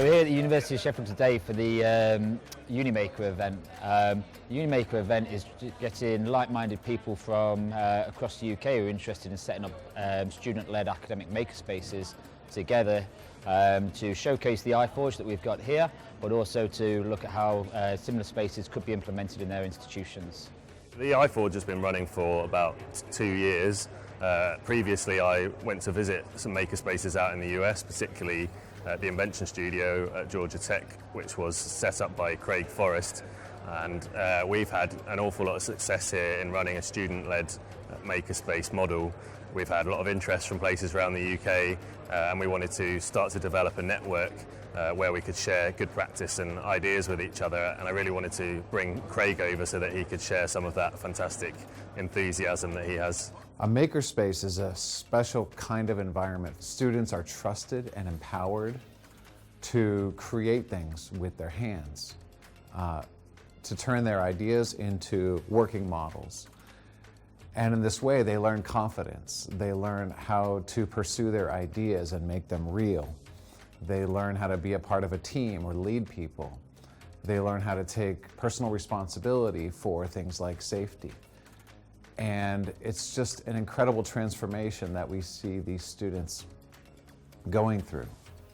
So we're here at the University of Sheffield today for the Unimaker event. The Unimaker event is getting like-minded people from across the UK who are interested in setting up student-led academic makerspaces together to showcase the iForge that we've got here, but also to look at how similar spaces could be implemented in their institutions. The iForge has been running for about 2 years. Previously I went to visit some makerspaces out in the US, particularly the Invention Studio at Georgia Tech, which was set up by Craig Forrest, and we've had an awful lot of success here in running a student-led makerspace model. We've had a lot of interest from places around the UK, and we wanted to start to develop a network where we could share good practice and ideas with each other, and I really wanted to bring Craig over so that he could share some of that fantastic enthusiasm that he has. A makerspace is a special kind of environment. Students are trusted and empowered to create things with their hands, to turn their ideas into working models. And in this way, they learn confidence. They learn how to pursue their ideas and make them real. They learn how to be a part of a team or lead people. They learn how to take personal responsibility for things like safety. And it's just an incredible transformation that we see these students going through.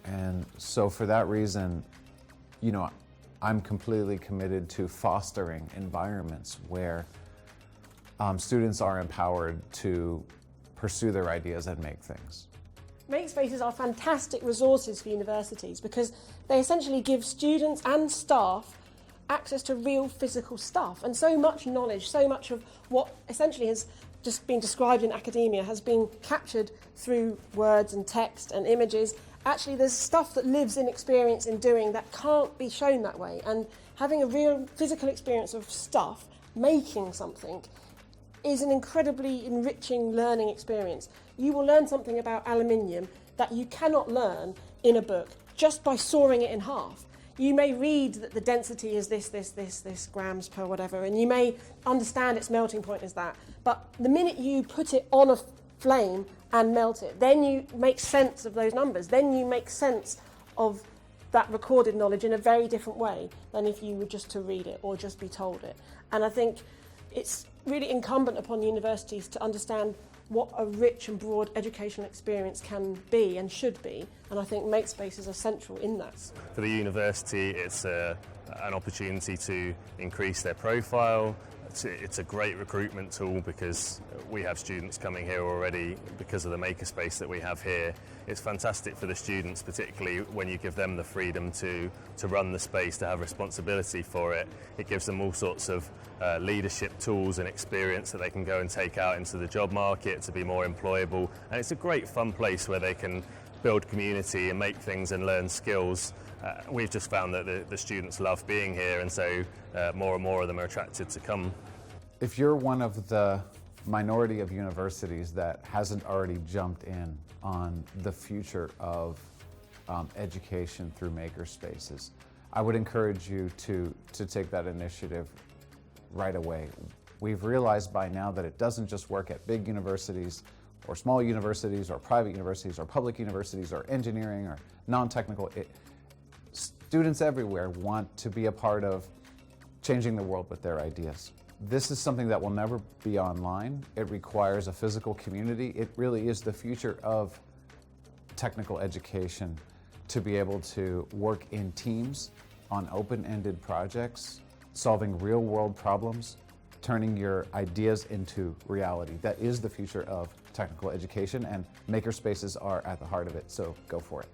And so for that reason, you know, I'm completely committed to fostering environments where students are empowered to pursue their ideas and make things. Makespaces are fantastic resources for universities because they essentially give students and staff access to real physical stuff, and so much knowledge, so much of what essentially has just been described in academia has been captured through words and text and images. Actually, there's stuff that lives in experience in doing that can't be shown that way, and having a real physical experience of stuff, making something, is an incredibly enriching learning experience. You will learn something about aluminium that you cannot learn in a book just by sawing it in half. You may read that the density is this grams per whatever, and you may understand its melting point is that. But the minute you put it on a flame and melt it, then you make sense of those numbers. Then you make sense of that recorded knowledge in a very different way than if you were just to read it or just be told it. And I think it's really incumbent upon universities to understand what a rich and broad educational experience can be and should be, and I think makespaces are central in that. For the university, it's an opportunity to increase their profile. It's a great recruitment tool because we have students coming here already because of the makerspace that we have here. It's fantastic for the students, particularly when you give them the freedom to run the space, to have responsibility for it. It gives them all sorts of leadership tools and experience that they can go and take out into the job market to be more employable. And it's a great fun place where they can build community and make things and learn skills. We've just found that the students love being here, and so more and more of them are attracted to come. If you're one of the minority of universities that hasn't already jumped in on the future of education through makerspaces, I would encourage you to take that initiative right away. We've realized by now that it doesn't just work at big universities or small universities or private universities or public universities or engineering or non-technical. Students everywhere want to be a part of changing the world with their ideas. This is something that will never be online. It requires a physical community. It really is the future of technical education, to be able to work in teams on open-ended projects, solving real-world problems, turning your ideas into reality. That is the future of technical education, and makerspaces are at the heart of it, so go for it.